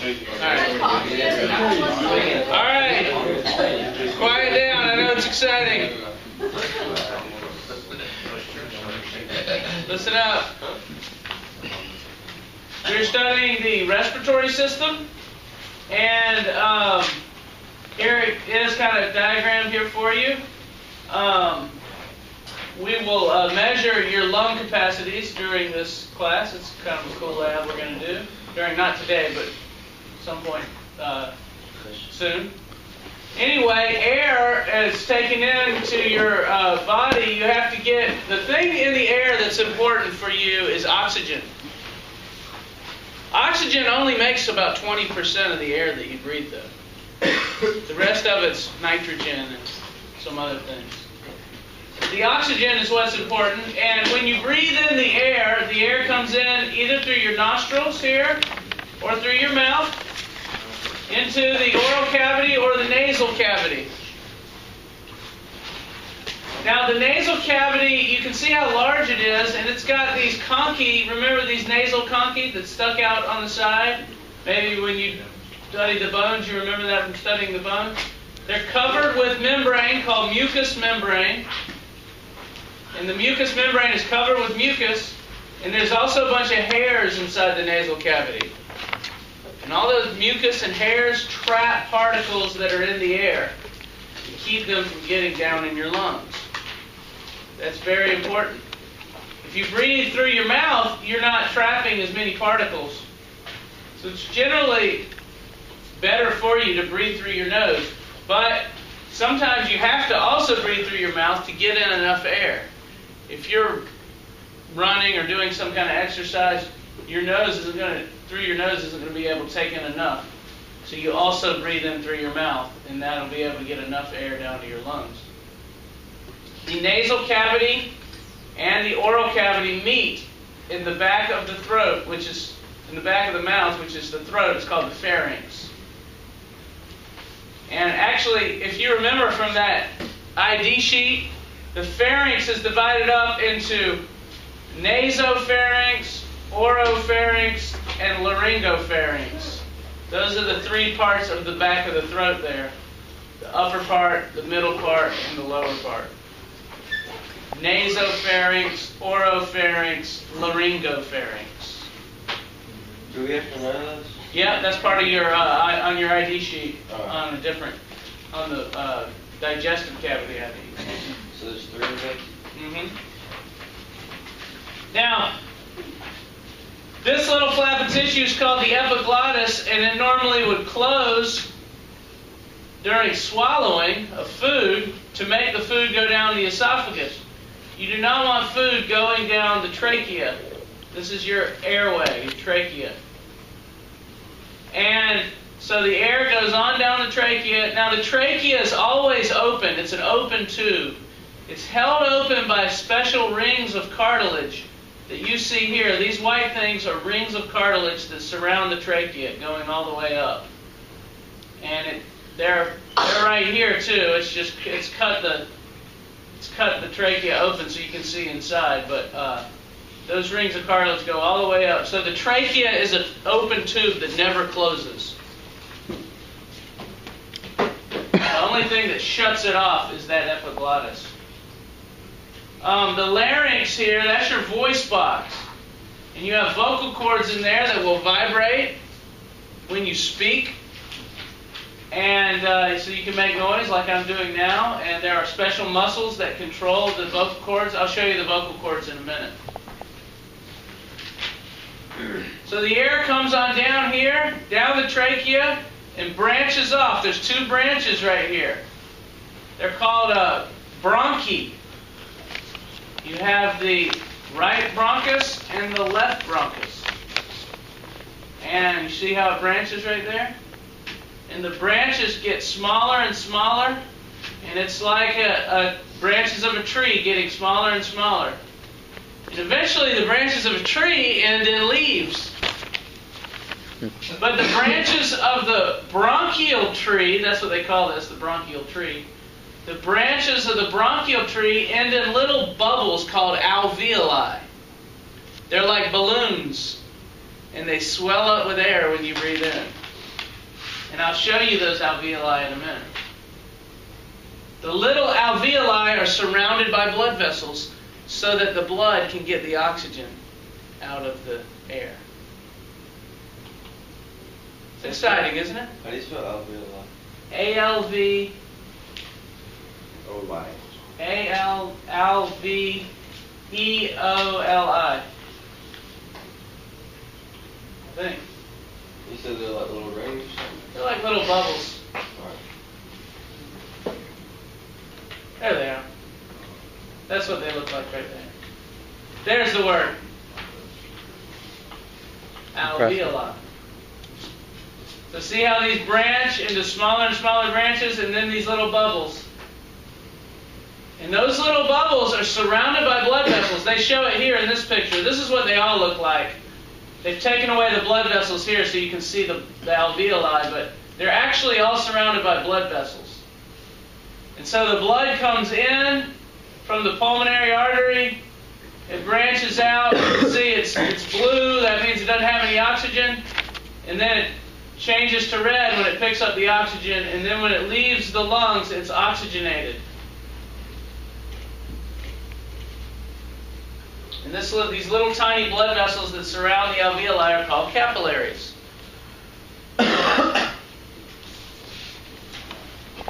All right. Quiet down. I know it's exciting. Listen up. We're studying the respiratory system, and here is kind of a diagram here for you. We will measure your lung capacities during this class. It's kind of a cool lab we're going to do. Not today, but some point soon. Anyway, air is taken into your body. You have to get, the thing in the air that's important for you is oxygen. Oxygen only makes about 20% of the air that you breathe, though. The rest of it's nitrogen and some other things. The oxygen is what's important, and when you breathe in the air comes in either through your nostrils here or through your mouth into the oral cavity or the nasal cavity. Now the nasal cavity, you can see how large it is, and it's got these conchae. Remember these nasal conchae that stuck out on the side? Maybe when you studied the bones, you remember that from studying the bones? They're covered with membrane called mucous membrane. And the mucous membrane is covered with mucus, and there's also a bunch of hairs inside the nasal cavity. And all those mucus and hairs trap particles that are in the air to keep them from getting down in your lungs. That's very important. If you breathe through your mouth, you're not trapping as many particles. So it's generally better for you to breathe through your nose. But sometimes you have to also breathe through your mouth to get in enough air. If you're running or doing some kind of exercise, your nose isn't going to be able to take in enough. So you also breathe in through your mouth, and that'll be able to get enough air down to your lungs. The nasal cavity and the oral cavity meet in the back of the throat, which is in the back of the mouth, which is the throat. It's called the pharynx. And actually, if you remember from that ID sheet, the pharynx is divided up into nasopharynx, oropharynx, and laryngopharynx. Those are the three parts of the back of the throat there. The upper part, the middle part, and the lower part. Nasopharynx, oropharynx, laryngopharynx. Do we have to know those? Yeah, that's part of your on your ID sheet on the digestive cavity ID. So there's three of them? Mm-hmm. Now, this little flap of tissue is called the epiglottis, and it normally would close during swallowing of food to make the food go down the esophagus. You do not want food going down the trachea. This is your airway, your trachea. And so the air goes on down the trachea. Now the trachea is always open. It's an open tube. It's held open by special rings of cartilage that you see here. These white things are rings of cartilage that surround the trachea, going all the way up. And they're right here too. It's cut the trachea open so you can see inside. But those rings of cartilage go all the way up. So the trachea is an open tube that never closes. The only thing that shuts it off is that epiglottis. The larynx here, that's your voice box. And you have vocal cords in there that will vibrate when you speak. And so you can make noise like I'm doing now. And there are special muscles that control the vocal cords. I'll show you the vocal cords in a minute. So the air comes on down here, down the trachea, and branches off. There's two branches right here. They're called bronchi. You have the right bronchus and the left bronchus. And you see how it branches right there? And the branches get smaller and smaller, and it's like branches of a tree getting smaller and smaller. And eventually the branches of a tree end in leaves. But the branches of the bronchial tree, that's what they call this, the bronchial tree, the branches of the bronchial tree end in little bubbles called alveoli. They're like balloons, and they swell up with air when you breathe in. And I'll show you those alveoli in a minute. The little alveoli are surrounded by blood vessels so that the blood can get the oxygen out of the air. It's exciting, isn't it? How do you spell alveoli? A-L-V... O-Y. A-L-V-E-O-L-I. I think. You said they're like little rings or something? They're like little bubbles. Alright. There they are. That's what they look like right there. There's the word. Alveoli. So see how these branch into smaller and smaller branches, and then these little bubbles. And those little bubbles are surrounded by blood vessels. They show it here in this picture. This is what they all look like. They've taken away the blood vessels here so you can see the alveoli, but they're actually all surrounded by blood vessels. And so the blood comes in from the pulmonary artery. It branches out. You can see it's blue. That means it doesn't have any oxygen. And then it changes to red when it picks up the oxygen. And then when it leaves the lungs, it's oxygenated. And these little tiny blood vessels that surround the alveoli are called capillaries.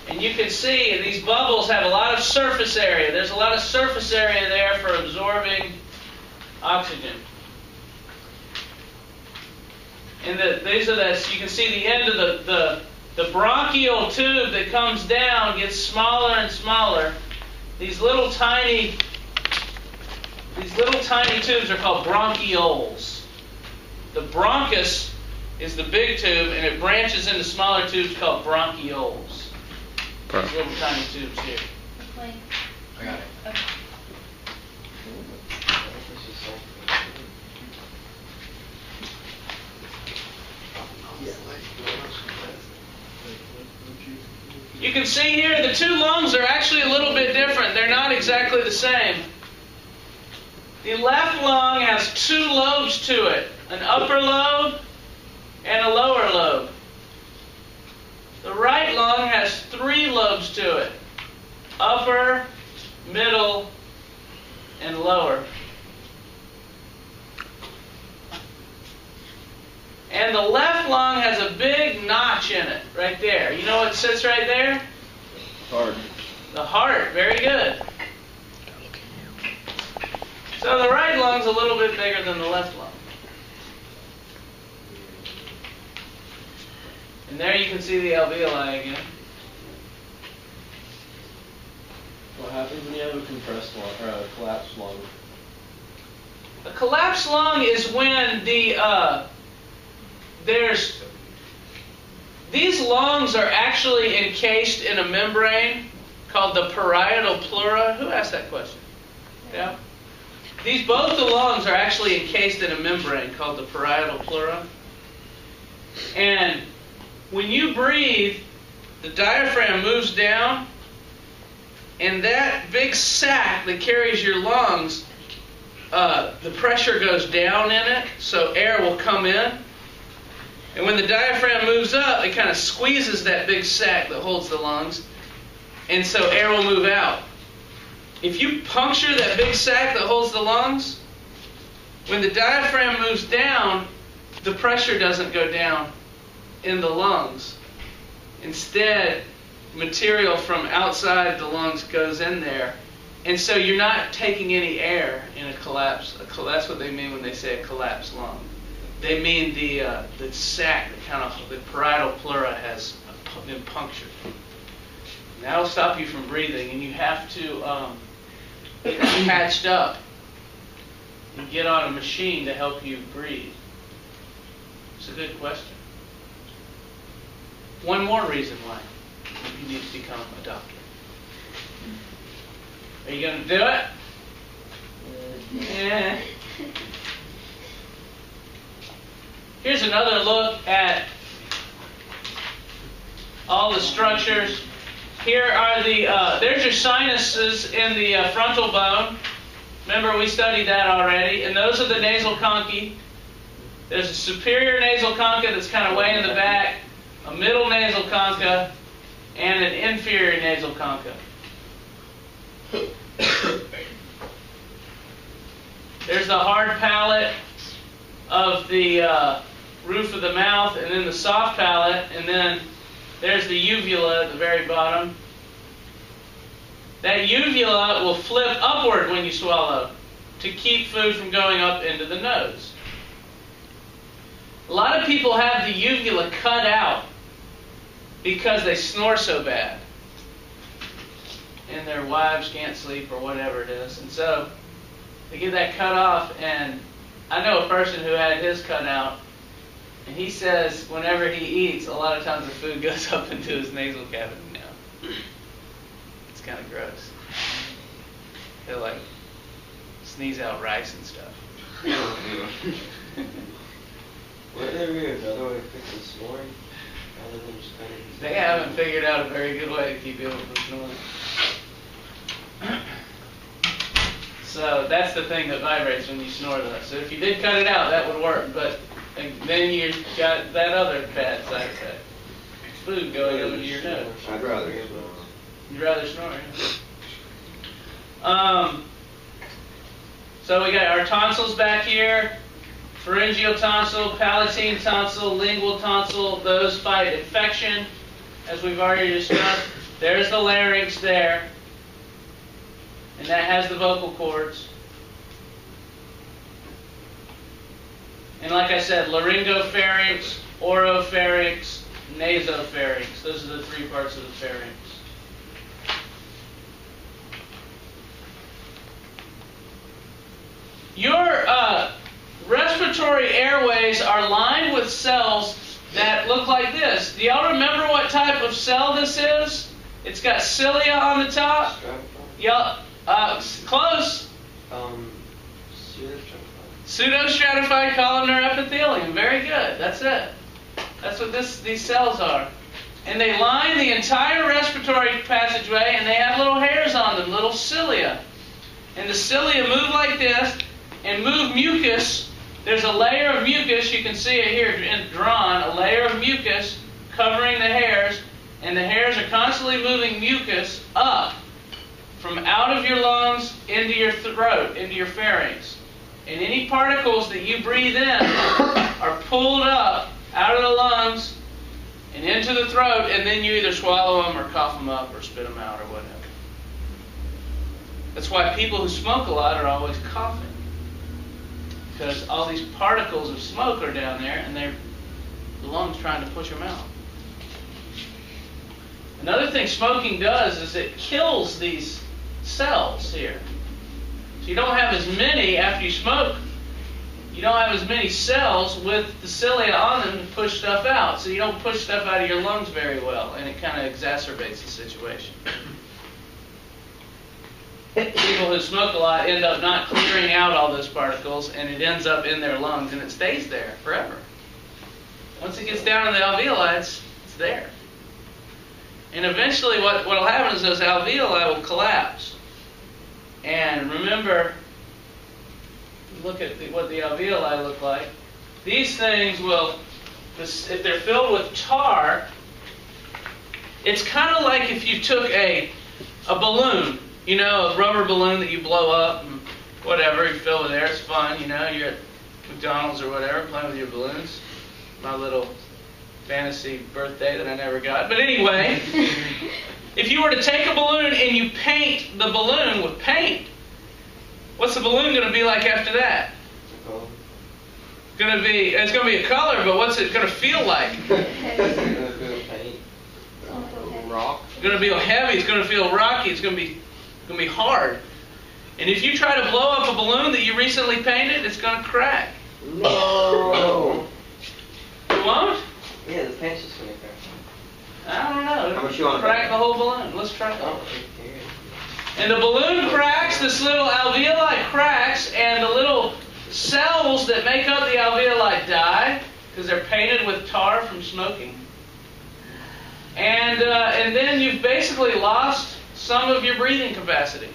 And you can see these bubbles have a lot of surface area. There's a lot of surface area there for absorbing oxygen. And you can see the end of the bronchial tube that comes down gets smaller and smaller. These little tiny tubes are called bronchioles. The bronchus is the big tube, and it branches into smaller tubes called bronchioles. These little tiny tubes here. I got it. Okay. You can see here the two lungs are actually a little bit different. They're not exactly the same. The left lung has two lobes to it, an upper lobe and a lower lobe. The right lung has three lobes to it, upper, middle, and lower. And the left lung has a big notch in it, right there. You know what sits right there? Heart. The heart, very good. So the right lung's a little bit bigger than the left lung. And there you can see the alveoli again. What happens when you have a compressed lung or a collapsed lung? A collapsed lung is when these lungs are actually encased in a membrane called the parietal pleura. Who asked that question? Yeah. Both the lungs are actually encased in a membrane called the parietal pleura. And when you breathe, the diaphragm moves down, and that big sac that carries your lungs, the pressure goes down in it, so air will come in. And when the diaphragm moves up, it kind of squeezes that big sac that holds the lungs, and so air will move out. If you puncture that big sac that holds the lungs, when the diaphragm moves down, the pressure doesn't go down in the lungs. Instead, material from outside the lungs goes in there. And so you're not taking any air in a collapse. That's what they mean when they say a collapsed lung. They mean the sac, the parietal pleura has been punctured. And that'll stop you from breathing, and you have to get patched up and get on a machine to help you breathe. It's a good question. One more reason why you need to become a doctor. Are you going to do it? Yeah. Here's another look at all the structures. Here are there's your sinuses in the frontal bone. Remember, we studied that already. And those are the nasal conchae. There's a superior nasal concha that's kind of way in the back, a middle nasal concha and an inferior nasal concha. There's the hard palate of the roof of the mouth, and then the soft palate, and then there's the uvula at the very bottom. That uvula will flip upward when you swallow to keep food from going up into the nose. A lot of people have the uvula cut out because they snore so bad and their wives can't sleep or whatever it is. And so they get that cut off, and I know a person who had his cut out, and he says whenever he eats, a lot of times the food goes up into his nasal cavity now. It's kind of gross. He'll like sneeze out rice and stuff. Would there be another way to fix the snoring? Other than just kind of... They haven't figured out a very good way to keep people from snoring. So that's the thing that vibrates when you snore though. So if you did cut it out, that would work. But then you got that other bad side effect. Food going over your nose. I'd rather snore. You'd rather snore, yeah. So we got our tonsils back here. Pharyngeal tonsil, palatine tonsil, lingual tonsil. Those fight infection, as we've already discussed. There's the larynx there. And that has the vocal cords. And like I said, laryngopharynx, oropharynx, nasopharynx. Those are the three parts of the pharynx. Your respiratory airways are lined with cells that look like this. Do y'all remember what type of cell this is? It's got cilia on the top. Y'all, close. Pseudostratified columnar epithelium. Very good. That's it. That's what these cells are. And they line the entire respiratory passageway, and they have little hairs on them, little cilia. And the cilia move like this and move mucus. There's a layer of mucus, you can see it here drawn, a layer of mucus covering the hairs, and the hairs are constantly moving mucus up from out of your lungs into your throat, into your pharynx. And any particles that you breathe in are pulled up out of the lungs and into the throat, and then you either swallow them or cough them up or spit them out or whatever. That's why people who smoke a lot are always coughing, because all these particles of smoke are down there, and the lungs trying to push them out. Another thing smoking does is it kills these cells here. So you don't have as many, after you smoke, you don't have as many cells with the cilia on them to push stuff out. So you don't push stuff out of your lungs very well, and it kind of exacerbates the situation. People who smoke a lot end up not clearing out all those particles, and it ends up in their lungs, and it stays there forever. Once it gets down to the alveoli, it's there. And eventually what will happen is those alveoli will collapse. And remember, look at what the alveoli look like. These things will, if they're filled with tar, it's kind of like if you took a balloon, you know, a rubber balloon that you blow up and whatever, you fill with air, it's fun, you know, you're at McDonald's or whatever, playing with your balloons. My little fantasy birthday that I never got. But anyway, if you were to take a balloon and you paint the balloon with paint, what's the balloon going to be like after that? It's going to be a color, but what's it going to feel like? Rock. It's going to be heavy, it's going to feel rocky, it's going to be hard. And if you try to blow up a balloon that you recently painted, it's going to crack. No. It won't? Yeah, the paint's just going to crack. I don't know. How much you want? Crack the whole balloon. Let's try it. Oh, And the balloon cracks, this little alveoli cracks, and the little cells that make up the alveoli die because they're painted with tar from smoking. And then you've basically lost some of your breathing capacity.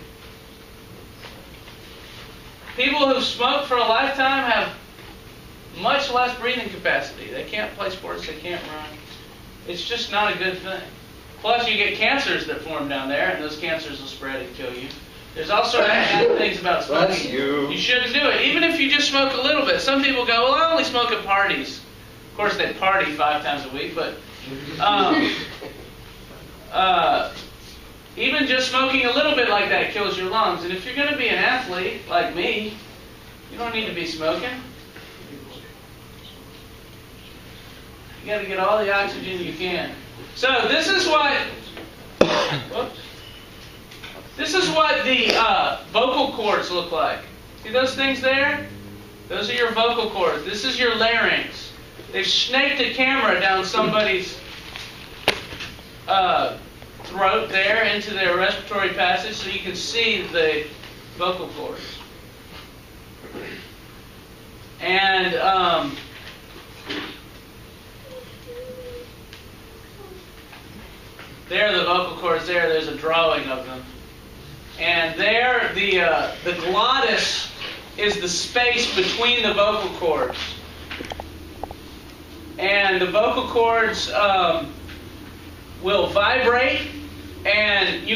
People who've smoked for a lifetime have much less breathing capacity. They can't play sports, they can't run. It's just not a good thing. Plus, you get cancers that form down there, and those cancers will spread and kill you. There's all sorts of bad things about smoking. You shouldn't do it, even if you just smoke a little bit. Some people go, well, I only smoke at parties. Of course, they party 5 times a week, but even just smoking a little bit like that kills your lungs. And if you're going to be an athlete, like me, you don't need to be smoking. You got to get all the oxygen you can. So this is what the vocal cords look like. See those things there? Those are your vocal cords. This is your larynx. They've snaked a camera down somebody's throat there into their respiratory passage so you can see the vocal cords. And there are the vocal cords there. There's a drawing of them. And there, the glottis is the space between the vocal cords. And the vocal cords will vibrate, and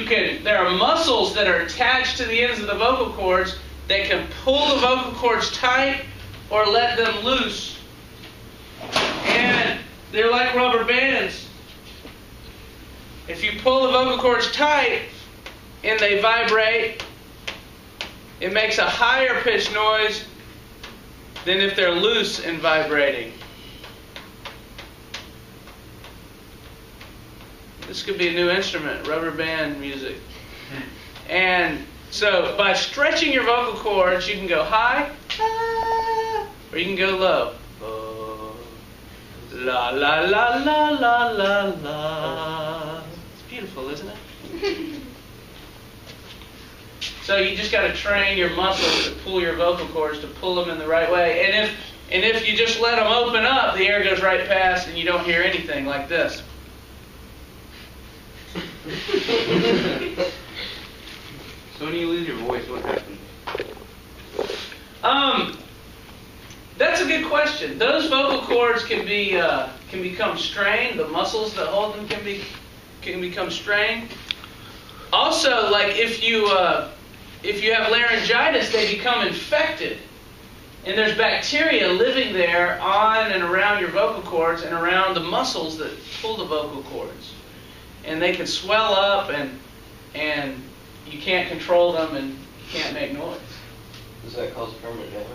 there are muscles that are attached to the ends of the vocal cords that can pull the vocal cords tight or let them loose. And they're like rubber bands. If you pull the vocal cords tight and they vibrate, it makes a higher pitched noise than if they're loose and vibrating. This could be a new instrument, rubber band music. And so by stretching your vocal cords, you can go high, or you can go low. La la la la la la la. It's beautiful, isn't it? So you just got to train your muscles to pull your vocal cords, to pull them in the right way. And if you just let them open up, the air goes right past, and you don't hear anything like this. So when you lose your voice, what happens? That's a good question. Those vocal cords can become strained. The muscles that hold them can become strained. Also, like if you have laryngitis, they become infected, and there's bacteria living there on and around your vocal cords and around the muscles that pull the vocal cords, and they can swell up, and you can't control them, and you can't make noise. Does that cause permanent damage?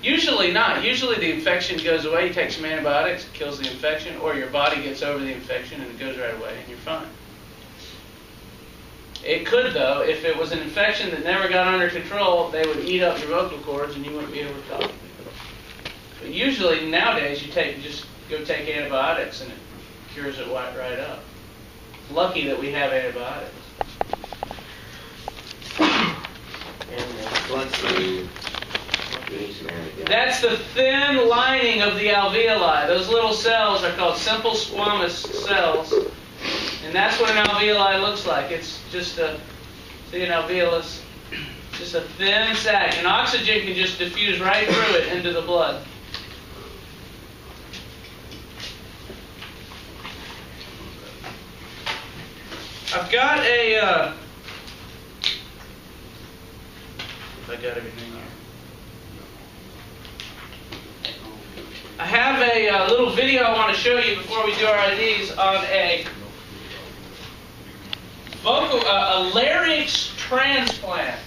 Usually not. Usually the infection goes away. You take some antibiotics, it kills the infection, or your body gets over the infection and it goes right away, and you're fine. It could, though, if it was an infection that never got under control, they would eat up your vocal cords and you wouldn't be able to talk. But usually nowadays you just go take antibiotics and it cures it right up. It's lucky that we have antibiotics. That's the thin lining of the alveoli. Those little cells are called simple squamous cells. And that's what an alveoli looks like. It's just an alveolus, just a thin sac. And oxygen can just diffuse right through it into the blood. I've got if I got everything here. I have a little video I want to show you before we do our IDs on a larynx transplant.